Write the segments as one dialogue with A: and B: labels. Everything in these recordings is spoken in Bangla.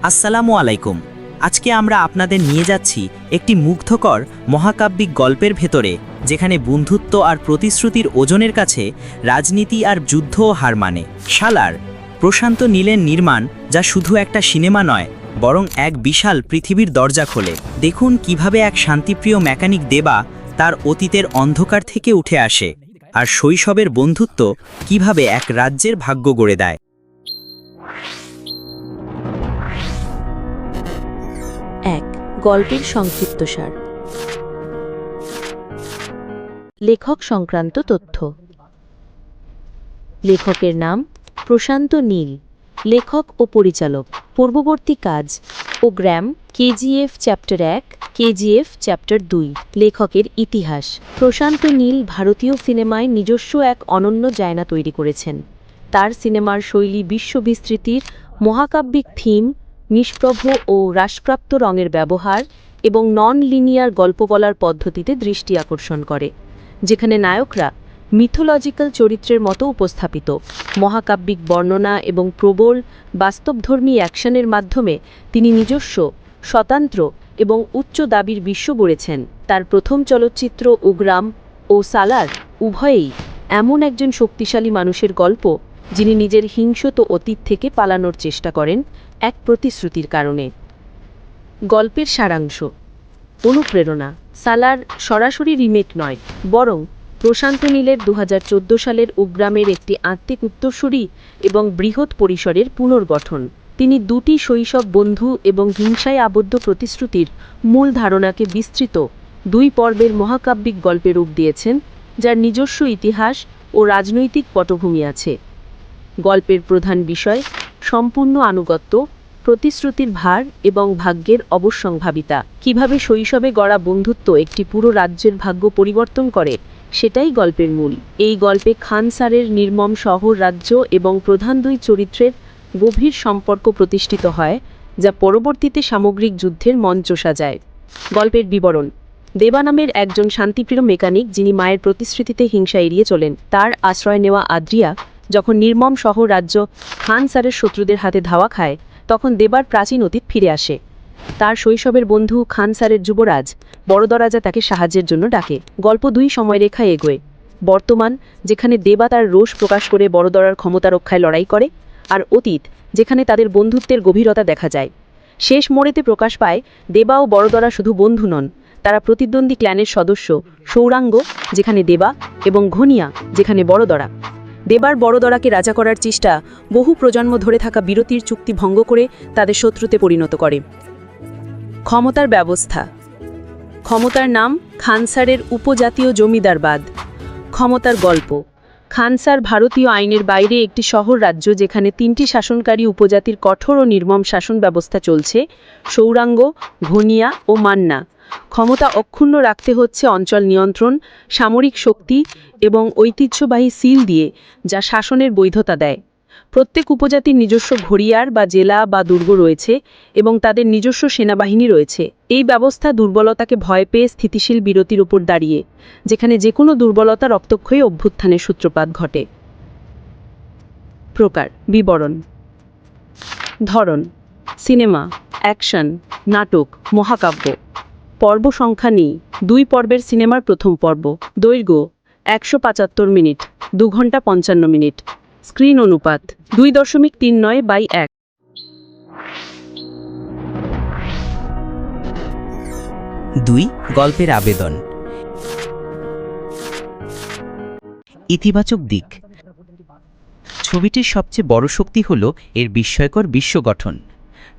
A: আসসালামু আলাইকুম। আজকে আমরা আপনাদের নিয়ে যাচ্ছি একটি মুগ্ধকর মহাকাব্যিক গল্পের ভেতরে, যেখানে বন্ধুত্ব আর প্রতিশ্রুতির ওজনের কাছে রাজনীতি আর যুদ্ধও হার মানে। সালার, প্রশান্ত নীলের নির্মাণ, যা শুধু একটা সিনেমা নয়, বরং এক বিশাল পৃথিবীর দরজা খোলে। দেখুন কিভাবে এক শান্তিপ্রিয় মেকানিক দেবা তার অতীতের অন্ধকার থেকে উঠে আসে, আর শৈশবের বন্ধুত্ব কিভাবে এক রাজ্যের ভাগ্য গড়ে দেয়।
B: এক, গল্পের সংক্ষিপ্তসার। লেখক সংক্রান্ত তথ্য। লেখকের নাম প্রশান্ত নীল, লেখক ও পরিচালক। পূর্ববর্তী কাজ ও গ্রাম, কেজিএফ চ্যাপ্টার 1, কেজিএফ চ্যাপ্টার 2। লেখকের ইতিহাস। প্রশান্ত নীল ভারতীয় সিনেমায় নিজস্ব এক অনন্য জায়গা তৈরি করেছেন। তার সিনেমার শৈলী বিশ্ববিস্তৃতির, মহাকাব্যিক থিম, নিষ্প্রভ ও হ্রাসপ্রাপ্ত রঙের ব্যবহার এবং নন লিনিয়ার গল্প বলার পদ্ধতিতে দৃষ্টি আকর্ষণ করে, যেখানে নায়করা মিথোলজিক্যাল চরিত্রের মতো উপস্থাপিত। মহাকাব্যিক বর্ণনা এবং প্রবল বাস্তবধর্মী অ্যাকশনের মাধ্যমে তিনি নিজস্ব, স্বতন্ত্র এবং উচ্চ দাবির বিশ্ব গড়েছেন। তার প্রথম চলচ্চিত্র উগ্রাম ও সালার উভয়েই এমন একজন শক্তিশালী মানুষের গল্প, যিনি নিজের হিংস্র অতীত থেকে পালানোর চেষ্টা করেন এক প্রতিশ্রুতির কারণে। গল্পের সারাংশ। অনুপ্রেরণা। সালার সরাসরি রিমেক নয়, বরং প্রশান্ত নীলের 2014 সালের উগ্রামের একটি আত্মিক উত্তরসূরি এবং বৃহৎ পরিসরের পুনর্গঠন। তিনি দুটি শৈশব বন্ধু এবং হিংসায় আবদ্ধ প্রতিশ্রুতির মূল ধারণাকে বিস্তৃত 2 পর্বের মহাকাব্যিক গল্পে রূপ দিয়েছেন, যার নিজস্ব ইতিহাস ও রাজনৈতিক পটভূমি আছে। গল্পের প্রধান বিষয় সম্পূর্ণ আনুগত্য, প্রতিশ্রুতির ভার এবং ভাগ্যের অবশ্যম্ভাবিতা। কিভাবে শৈশবে গড়া বন্ধুত্ব একটি পুরো রাজ্যের ভাগ্য পরিবর্তন করে, সেটাই গল্পের মূল। এই গল্পে খান স্যারের নির্মম শহর রাজ্য এবং প্রধান 2 চরিত্রের গভীর সম্পর্ক প্রতিষ্ঠিত হয়, যা পরবর্তীতে সামগ্রিক যুদ্ধের মঞ্চ সাজায়। গল্পের বিবরণ। দেবা নামের একজন শান্তিপ্রিয় মেকানিক, যিনি মায়ের প্রতিশ্রুতিতে হিংসা এড়িয়ে চলেন। তার আশ্রয় নেওয়া আদ্রিয়া যখন নির্মম শহর রাজ্য খান স্যারের শত্রুদের হাতে ধাওয়া খায়, তখন দেবার প্রাচীন অতীত ফিরে আসে। তার শৈশবের বন্ধু খান স্যারের যুবরাজ বড়দরাজা তাকে সাহায্যের জন্য ডাকে। গল্প 2 সময়রেখায় এগোয়। বর্তমান, যেখানে দেবা তার রোষ প্রকাশ করে বড়দরার ক্ষমতা রক্ষায় লড়াই করে, আর অতীত, যেখানে তাদের বন্ধুত্বের গভীরতা দেখা যায়। শেষ মোড়েতে প্রকাশ পায় দেবা ও বড়দরা শুধু বন্ধু নন, তারা প্রতিদ্বন্দ্বী ক্ল্যানের সদস্য। সৌরাঙ্গ, যেখানে দেবা, এবং ঘনিয়া, যেখানে বড়দরা। দেবার বড়দরাকে রাজা করার চেষ্টা বহু প্রজন্ম ধরে থাকা বিরতির চুক্তি ভঙ্গ করে তাদের শত্রুতে পরিণত করে। ক্ষমতার ব্যবস্থা। ক্ষমতার নাম খানসারের উপজাতীয় জমিদারবাদ। ক্ষমতার গল্প। খানসার ভারতীয় আইনের বাইরে একটি শহর রাজ্য, যেখানে 3টি শাসনকারী উপজাতির কঠোর ও নির্মম শাসন ব্যবস্থা চলছে: সৌরাঙ্গ, ঘনিয়া ও মান্না। ক্ষমতা অক্ষুণ্ণ রাখতে হচ্ছে অঞ্চল নিয়ন্ত্রণ, সামরিক শক্তি এবং ঐতিহ্যবাহী সিল দিয়ে, যা শাসনের বৈধতা দেয়। প্রত্যেক উপজাতির নিজস্ব ঘড়িয়ার বা জেলা বা দুর্গ রয়েছে এবং তাদের নিজস্ব সেনাবাহিনী রয়েছে। এই ব্যবস্থা দুর্বলতাকে ভয় পেয়ে স্থিতিশীল বিরতির উপর দাঁড়িয়ে, যেখানে যে কোনো দুর্বলতা রক্তক্ষয়ী অভ্যুত্থানের সূত্রপাত ঘটে। প্রকার বিবরণ। ধরন: সিনেমা, অ্যাকশন, নাটক, মহাকাব্য। পর্ব সংখ্যা নেই। 2 পর্বের সিনেমার প্রথম পর্ব। দৈর্ঘ্য 175 মিনিট, 2 ঘন্টা 55 মিনিট। স্ক্রিন অনুপাত 2.39/1।
A: 2. গল্পের আবেদন। ইতিবাচক দিক। ছবিটির সবচেয়ে বড় শক্তি হল এর বিস্ময়কর বিশ্ব গঠন।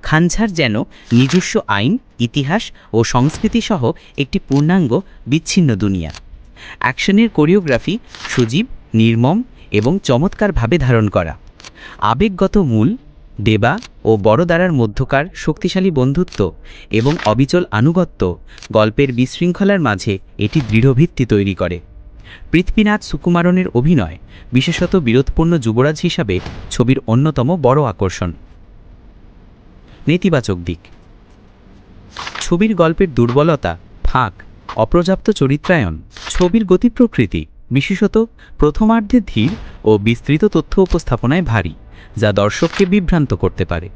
A: খানসার যেন নিজস্ব আইন, ইতিহাস ও সংস্কৃতি সহ একটি পূর্ণাঙ্গ বিচ্ছিন্ন দুনিয়া। অ্যাকশনের কোরিওগ্রাফি সজীব, নির্মম এবং চমৎকারভাবে ধারণ করা। আবেগগত মূল, দেবা ও বড়দারার মধ্যকার শক্তিশালী বন্ধুত্ব এবং অবিচল আনুগত্য গল্পের বিশৃঙ্খলার মাঝে এটি দৃঢ় ভিত্তি তৈরি করে। পৃথ্বীনাথ সুকুমারনের অভিনয়, বিশেষত বীরত্বপূর্ণ যুবরাজ হিসাবে, ছবির অন্যতম বড় আকর্ষণ। নেতিবাচক দিক। ছবির গল্পের দুর্বলতা, ফাঁক, অপর্যাপ্ত চরিত্রায়ন। ছবির গতি প্রকৃতি বিশেষত প্রথমার্ধে ধীর ও বিস্তৃত তথ্য উপস্থাপনায় ভারী, যা দর্শককে বিভ্রান্ত করতে পারে।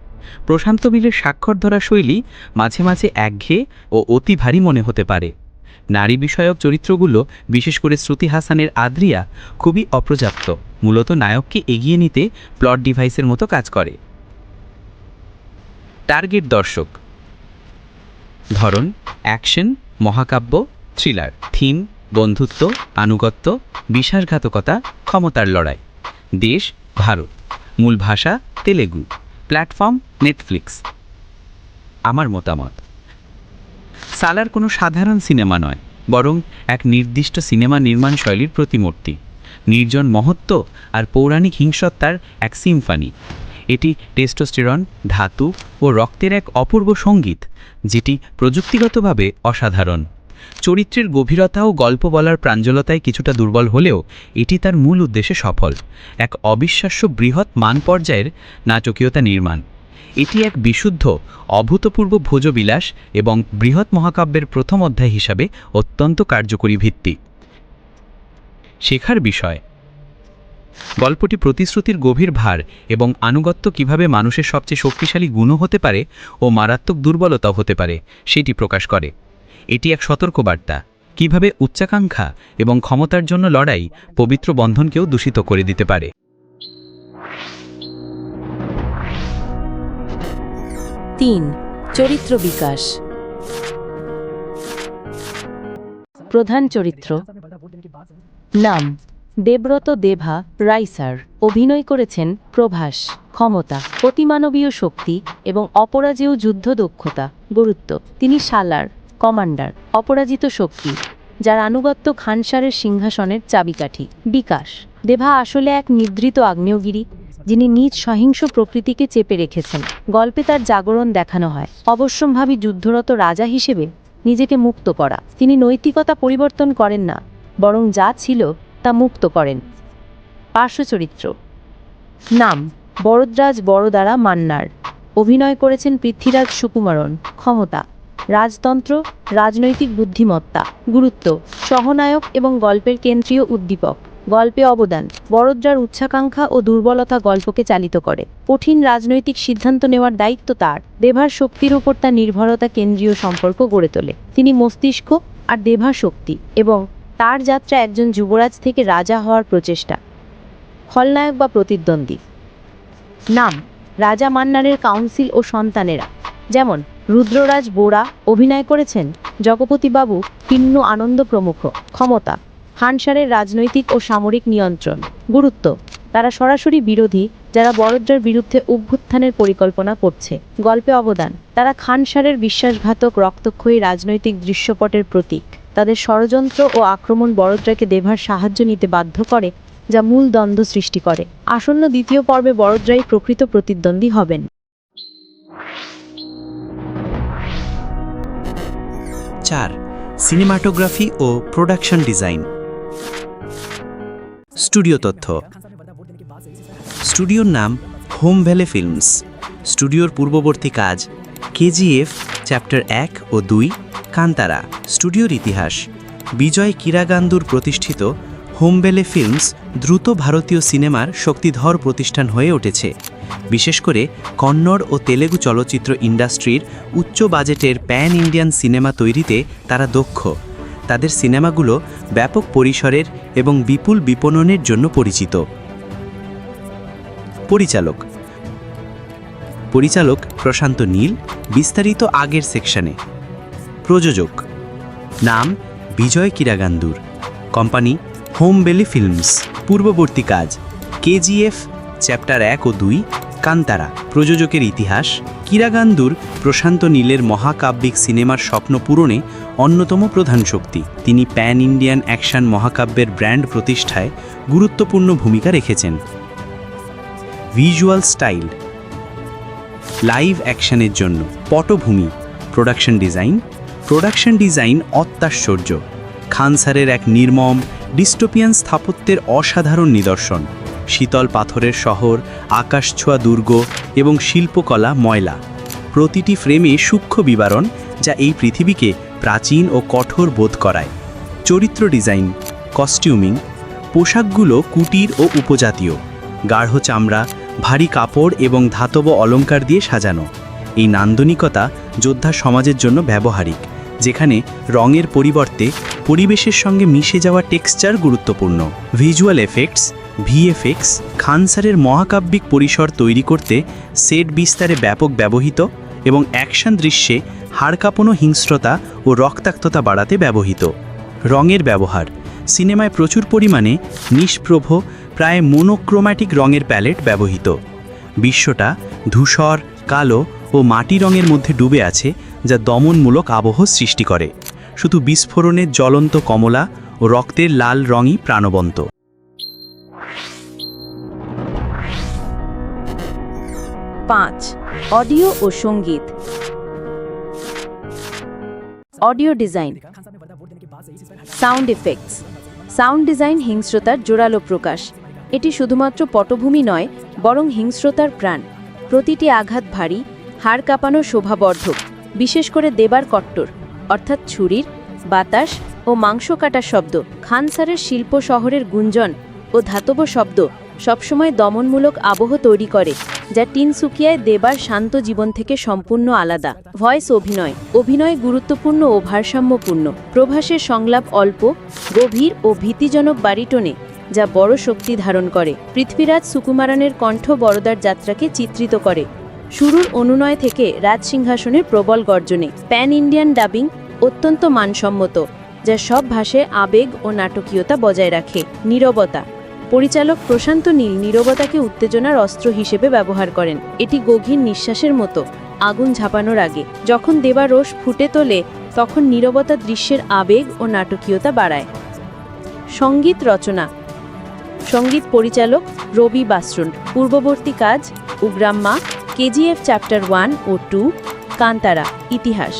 A: প্রশান্ত নীলের স্বাক্ষর ধরা শৈলী মাঝে মাঝে একঘেয়ে ও অতি ভারী মনে হতে পারে। নারী বিষয়ক চরিত্রগুলো, বিশেষ করে শ্রুতি হাসানের আদ্রিয়া, খুবই অপর্যাপ্ত, মূলত নায়ককে এগিয়ে নিতে প্লট ডিভাইসের মতো কাজ করে। টার্গেট দর্শক: ধরন অ্যাকশন, মহাকাব্য, থ্রিলার। থিম বন্ধুত্ব, আনুগত্য, বিশ্বাসঘাতকতা, ক্ষমতার লড়াই। দেশ ভারত। মূল ভাষা তেলেগু। Platform Netflix. আমার মতামত: সালার কোনো সাধারণ সিনেমা নয়, বরং এক নির্দিষ্ট সিনেমা নির্মাণ শৈলীর প্রতিমূর্তি। নির্জন মহত্ব আর পৌরাণিক হিংসত্তার এক সিম্ফনি। এটি টেস্টোস্টেরন, ধাতু ও রক্তের এক অপূর্ব সঙ্গীত, যেটি প্রযুক্তিগতভাবে অসাধারণ। চরিত্রের গভীরতা ও গল্প বলার প্রাঞ্জলতায় কিছুটা দুর্বল হলেও এটি তার মূল উদ্দেশ্যে সফল। এক অবিশ্বাস্য বৃহৎ মান পর্যায়ের নাটকীয়তা নির্মাণ। এটি এক বিশুদ্ধ, অভূতপূর্ব ভোজবিলাস এবং বৃহৎ মহাকাব্যের প্রথম অধ্যায় হিসাবে অত্যন্ত কার্যকরী ভিত্তি। শেখার বিষয়: গল্পটি প্রতিশ্রুতির গভীর ভার এবং আনুগত্য কিভাবে মানুষের সবচেয়ে শক্তিশালী গুণও হতে পারে ও মারাত্মক দুর্বলতাও হতে পারে সেটি প্রকাশ করে। এটি এক সতর্কবার্তা, কিভাবে উচ্চাকাঙ্ক্ষা এবং ক্ষমতার জন্য লড়াই পবিত্র বন্ধনকেও দূষিত করে দিতে পারে।
B: তিন, চরিত্র বিকাশ। প্রধান চরিত্র: নাম দেবব্রত দেভা রাইসার। অভিনয় করেছেন প্রভাস। ক্ষমতা: অতিমানবীয় শক্তি এবং অপরাজেয় যুদ্ধ দক্ষতা। গুরুত্ব: তিনি সালার কমান্ডার, অপরাজিত শক্তি, যার আনুগত্য খানসারের সিংহাসনের চাবিকাঠি। বিকাশ: দেভা আসলে এক নিদ্রিত আগ্নেয়গিরি, যিনি নিজ সহিংস প্রকৃতিকে চেপে রেখেছেন। গল্পে তার জাগরণ দেখানো হয়, অবশ্যম্ভাবী যুদ্ধরত রাজা হিসেবে নিজেকে মুক্ত করা। তিনি নৈতিকতা পরিবর্তন করেন না, বরং যা ছিল তা মুক্ত করেন। পার্শ্ব চরিত্র: নাম বরদরাজ বড়দারা মান্নার। অভিনয় করেছেন পৃথ্বীরাজ সুকুমারন। ক্ষমতা: রাজতন্ত্র, রাজনৈতিক বুদ্ধিমত্তা। গুরুত্ব: সহনায়ক এবং গল্পের কেন্দ্রীয় উদ্দীপক। গল্পে অবদান: বড়দরার উচ্চাকাঙ্ক্ষা ও দুর্বলতা গল্পকে চালিত করে। কঠিন রাজনৈতিক সিদ্ধান্ত নেওয়ার দায়িত্ব তার। দেভার শক্তির ওপর তার নির্ভরতা কেন্দ্রীয় সম্পর্ক গড়ে তোলে। তিনি মস্তিষ্ক আর দেভা শক্তি, এবং তার যাত্রা একজন যুবরাজ থেকে রাজা হওয়ার প্রচেষ্টা। খলনায়ক বা প্রতিদ্বন্দ্বী: নাম রাজা মান্নারের কাউন্সিল ও সন্তানেরা, যেমন রুদ্ররাজ বোরা। অভিনয় করেছেন জগপতি বাবু, পিন্নু আনন্দ প্রমুখ। ক্ষমতা: খানসারের রাজনৈতিক ও সামরিক নিয়ন্ত্রণ। গুরুত্ব: তারা সরাসরি বিরোধী, যারা বড়দরার বিরুদ্ধে অভ্যুত্থানের পরিকল্পনা করছে। গল্পে অবদান: তারা খানসারের বিশ্বাসঘাতক রক্তক্ষয়ী রাজনৈতিক দৃশ্যপটের প্রতীক। তাদের ষড়যন্ত্র ও আক্রমণ বড়দরাকে দেভার সাহায্য নিতে বাধ্য করে, যা মূল দ্বন্দ্ব সৃষ্টি করে। আসন্ন দ্বিতীয় পর্বে বড়দরাই প্রকৃত প্রতিদ্বন্দ্বী হবেন।
C: 4. সিনেমাটোগ্রাফি ও প্রোডাকশন ডিজাইন। স্টুডিও তথ্য: স্টুডিওর নাম হোম ভ্যালি ফিল্মস। স্টুডিওর পূর্ববর্তী কাজ কেজিএফ চ্যাপ্টার 1 ও 2, কান্তারা। স্টুডিওর ইতিহাস: বিজয় কিরাগান্দুর প্রতিষ্ঠিত হোম ভ্যালি ফিল্মস দ্রুত ভারতীয় সিনেমার শক্তিধর প্রতিষ্ঠান হয়ে উঠেছে। বিশেষ করে কন্নড় ও তেলেগু চলচ্চিত্র ইন্ডাস্ট্রির উচ্চ বাজেটের প্যান ইন্ডিয়ান সিনেমা তৈরিতে তারা দক্ষ। তাদের সিনেমাগুলো ব্যাপক পরিসরের এবং বিপুল বিপণনের জন্য পরিচিত। পরিচালক প্রশান্ত নীল। বিস্তারিত আগের সেকশনে। প্রযোজক: নাম Vijay Kiragandur. Company home valley films. পূর্ববর্তী কাজ কেজিএফ চ্যাপ্টার 1 ও 2, কান্তারা। প্রযোজকের ইতিহাস: কিরাগান্দুর প্রশান্ত নীলের মহাকাব্যিক সিনেমার স্বপ্ন পূরণে অন্যতম প্রধান শক্তি। তিনি প্যান ইন্ডিয়ান অ্যাকশন মহাকাব্যের ব্র্যান্ড প্রতিষ্ঠায় গুরুত্বপূর্ণ ভূমিকা রেখেছেন। ভিজুয়াল স্টাইল: লাইভ অ্যাকশনের জন্য পটভূমি। Production design অত্যাশ্চর্য। খানসারের এক নির্মম ডিস্টোপিয়ান স্থাপত্যের অসাধারণ নিদর্শন। শীতল পাথরের শহর, আকাশছোঁয়া দুর্গ এবং শিল্পকলা ময়লা। প্রতিটি ফ্রেমে সূক্ষ্ম বিবরণ, যা এই পৃথিবীকে প্রাচীন ও কঠোর বোধ করায়। চরিত্র ডিজাইন, কস্টিউমিং, পোশাকগুলো কুটির ও উপজাতীয়, গাঢ় চামড়া, ভারী কাপড় এবং ধাতব অলংকার দিয়ে সাজানো। এই নান্দনিকতা যোদ্ধা সমাজের জন্য ব্যবহারিক, যেখানে রঙের পরিবর্তে পরিবেশের সঙ্গে মিশে যাওয়া টেক্সচার গুরুত্বপূর্ণ। ভিজুয়াল এফেক্টস ভিএফএক্স খান স্যারের মহাকাব্যিক পরিসর তৈরি করতে সেট বিস্তারে ব্যাপক ব্যবহৃত এবং অ্যাকশন দৃশ্যে হাড় কাঁপানো হিংস্রতা ও রক্তাক্ততা বাড়াতে ব্যবহৃত। রঙের ব্যবহার সিনেমায় প্রচুর পরিমাণে নিষ্প্রভ প্রায় মোনোক্রোম্যাটিক রঙের প্যালেট ব্যবহৃত। বিশ্বটা ধূসর, কালো ও মাটি রঙের মধ্যে ডুবে আছে, যা দমনমূলক আবহ সৃষ্টি করে। শুধু বিস্ফোরণের জ্বলন্ত কমলা ও রক্তের লাল রঙই প্রাণবন্ত।
B: 5. অডিও ও সঙ্গীত। Audio design, sound effects. Sound design হিংস্রতার জোরালো প্রকাশ। এটি শুধুমাত্র পটভূমি নয়, বরং হিংস্রতার প্রাণ। প্রতিটি আঘাত ভারী, হাড় কাঁপানো, শোভাবর্ধক। বিশেষ করে দেবার কট্টর অর্থাৎ ছুরির, বাতাস ও মাংস কাটার শব্দ, খান স্যারের শিল্প শহরের গুঞ্জন ও ধাতব শব্দ সবসময় দমনমূলক আবহ তৈরি করে, যা টিনসুকিয়ায় দেবার শান্ত জীবন থেকে সম্পূর্ণ আলাদা। ভয়েস অভিনয় গুরুত্বপূর্ণ ও ভারসাম্যপূর্ণ। প্রভাসের সংলাপ অল্প, গভীর ও ভীতিজনক বারিটোনে, যা বড় শক্তি ধারণ করে। পৃথ্বীরাজ সুকুমারনের কণ্ঠ বরদার যাত্রাকে চিত্রিত করে। শুরুর অনুনয় থেকে রাজসিংহাসনের প্রবল গর্জনে। প্যান ইন্ডিয়ান ডাবিং অত্যন্ত মানসম্মত, যা সব ভাষায় আবেগ ও নাটকীয়তা বজায় রাখে। নীরবতা পরিচালক প্রশান্ত নীল নীরবতাকে উত্তেজনার অস্ত্র হিসেবে ব্যবহার করেন। এটি গভীর নিঃশ্বাসের মতো, আগুন ঝাঁপানোর আগে। যখন দেবা রোষ ফুটে তোলে, তখন নীরবতা দৃশ্যের আবেগ ও নাটকীয়তা বাড়ায়। সঙ্গীত রচনা, সঙ্গীত পরিচালক রবি বাসরুন। পূর্ববর্তী কাজ উগ্রাম্মা, কেজিএফ চ্যাপ্টার 1 ও 2, কান্তারা, ইতিহাস।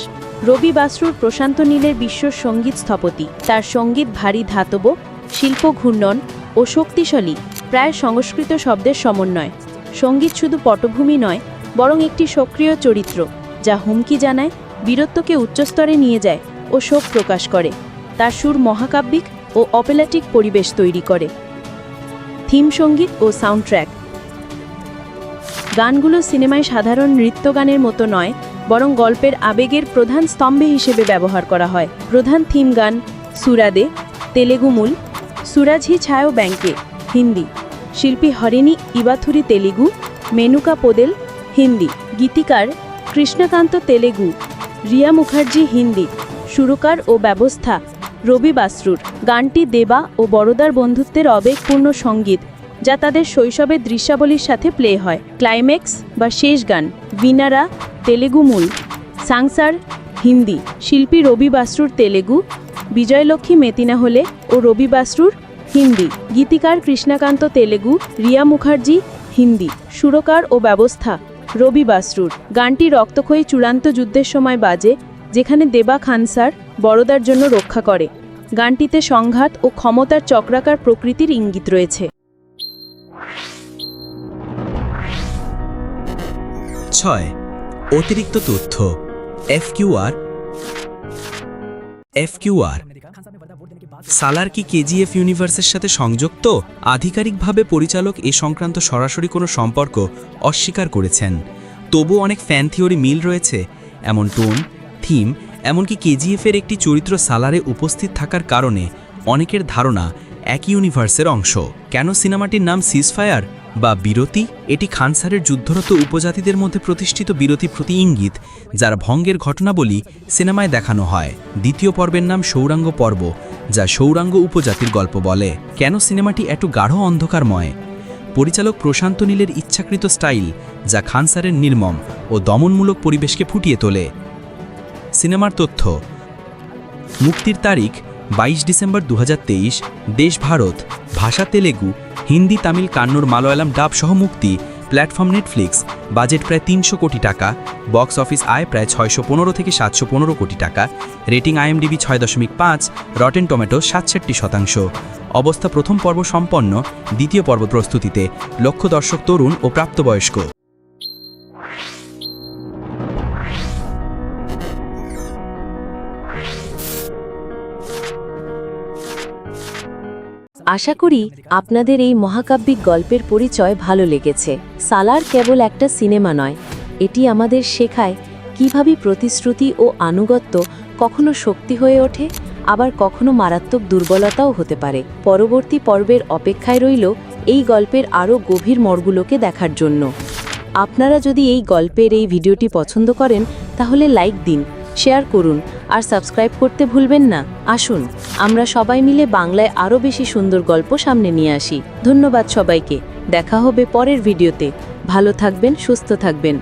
B: রবি বাসরুর প্রশান্ত নীলের বিশ্ব সঙ্গীত স্থপতি। তার সঙ্গীত ভারী ধাতব, শিল্প ঘূর্ণন ও শক্তিশালী, প্রায় সংস্কৃত শব্দের সমন্বয়। সঙ্গীত শুধু পটভূমি নয়, বরং একটি সক্রিয় চরিত্র, যা হুমকি জানায়, বীরত্বকে উচ্চস্তরে নিয়ে যায় ও শোক প্রকাশ করে। তার সুর মহাকাব্যিক ও অপেলাটিক পরিবেশ তৈরি করে। থিম সঙ্গীত ও সাউন্ডট্র্যাক। গানগুলো সিনেমায় সাধারণ নৃত্যগানের মতো নয়, বরং গল্পের আবেগের প্রধান স্তম্ভে হিসেবে ব্যবহার করা হয়। প্রধান থিম গান সুরাদে, তেলেগু মূল, সুরাজহি ছায়ো ব্যাংকে, হিন্দি। শিল্পী হরিণী ইবাথুরি, তেলেগু। মেনুকা পোদেল, হিন্দি। গীতিকার কৃষ্ণকান্ত, তেলেগু। রিয়া মুখার্জি, হিন্দি। সুরকার ও ব্যবস্থা রবি বাসরুর। গানটি দেবা ও বড়দার বন্ধুত্বের আবেগপূর্ণ সঙ্গীত, যা তাদের শৈশবের দৃশ্যাবলীর সাথে প্লে হয়। ক্লাইম্যাক্স বা শেষ গান ভিনারা, তেলেগু মূল। সাংসার, হিন্দি। শিল্পী রবি বাসরুর, তেলেগু। বিজয়লক্ষ্মী মেতিনা হলে ও রবি বাসরুর, হিন্দি। গীতিকার কৃষ্ণকান্ত, তেলেগু। রিয়া মুখার্জি, হিন্দি। সুরকার ও ব্যবস্থা রবি বাসরুর। গানটি রক্তক্ষয়ী চূড়ান্ত যুদ্ধের সময় বাজে, যেখানে দেবা খান স্যার বড়দার জন্য রক্ষা করে। গানটিতে সংঘাত ও ক্ষমতার চক্রাকার প্রকৃতির ইঙ্গিত রয়েছে।
C: 6. অতিরিক্ত তথ্য এফকিউআর। সালার কি কেজিএফ ইউনিভার্সের সাথে সংযুক্ত? আধিকারিকভাবে পরিচালক এ সংক্রান্ত সরাসরি কোনো সম্পর্ক অস্বীকার করেছেন। তবু অনেক ফ্যান থিওরি মিল রয়েছে। এমন টোন, থিম, এমনকি কেজিএফের একটি চরিত্র সালারে উপস্থিত থাকার কারণে অনেকের ধারণা একই ইউনিভার্সের অংশ। কেন সিনেমাটির নাম সিজফায়ার বা বিরতি? এটি খান স্যারের যুদ্ধরত উপজাতিদের মধ্যে প্রতিষ্ঠিত বিরতি প্রতি ইঙ্গিত, যার ভঙ্গের ঘটনাবলী সিনেমায় দেখানো হয়। দ্বিতীয় পর্বের নাম সৌরাঙ্গ পর্ব, যা সৌরাঙ্গ উপজাতির গল্প বলে। কেন সিনেমাটি এত গাঢ় অন্ধকারময়? পরিচালক প্রশান্ত নীলের ইচ্ছাকৃত স্টাইল, যা খান স্যারের নির্মম ও দমনমূলক পরিবেশকে ফুটিয়ে তোলে। সিনেমার তথ্য: মুক্তির তারিখ 22 ডিসেম্বর 2023, দেশ ভারত, ভাষা তেলেগু, হিন্দি, তামিল, কান্নড়, মালয়ালাম ডাব সহ মুক্তি। Platform Netflix. বাজেট প্রায় 300 কোটি টাকা। বক্স অফিস আয় প্রায় 615 থেকে 715 কোটি টাকা। Rating IMDb 6.5, rotten tomato 67%। অবস্থা: প্রথম পর্ব সম্পন্ন, দ্বিতীয় পর্ব প্রস্তুতিতে। লক্ষ্য দর্শক তরুণ ও প্রাপ্তবয়স্ক।
B: আশা করি আপনাদের এই মহাকাব্যিক গল্পের পরিচয় ভালো লেগেছে। সালার কেবল একটা সিনেমা নয়, এটি আমাদের শেখায় কিভাবে প্রতিশ্রুতি ও আনুগত্য কখনো শক্তি হয়ে ওঠে, আবার কখনো মারাত্মক দুর্বলতাও হতে পারে। পরবর্তী পর্বের অপেক্ষায় রইল এই গল্পের আরও গভীর মোড়গুলোকে দেখার জন্য। আপনারা যদি এই গল্পের এই ভিডিওটি পছন্দ করেন তাহলে লাইক দিন, শেয়ার করুন আর সাবস্ক্রাইব করতে ভুলবেন না। আসুন আমরা সবাই মিলে বাংলায় আরও বেশি সুন্দর গল্প সামনে নিয়ে আসি। ধন্যবাদ সবাইকে, দেখা হবে পরের ভিডিওতে। ভালো থাকবেন, সুস্থ থাকবেন।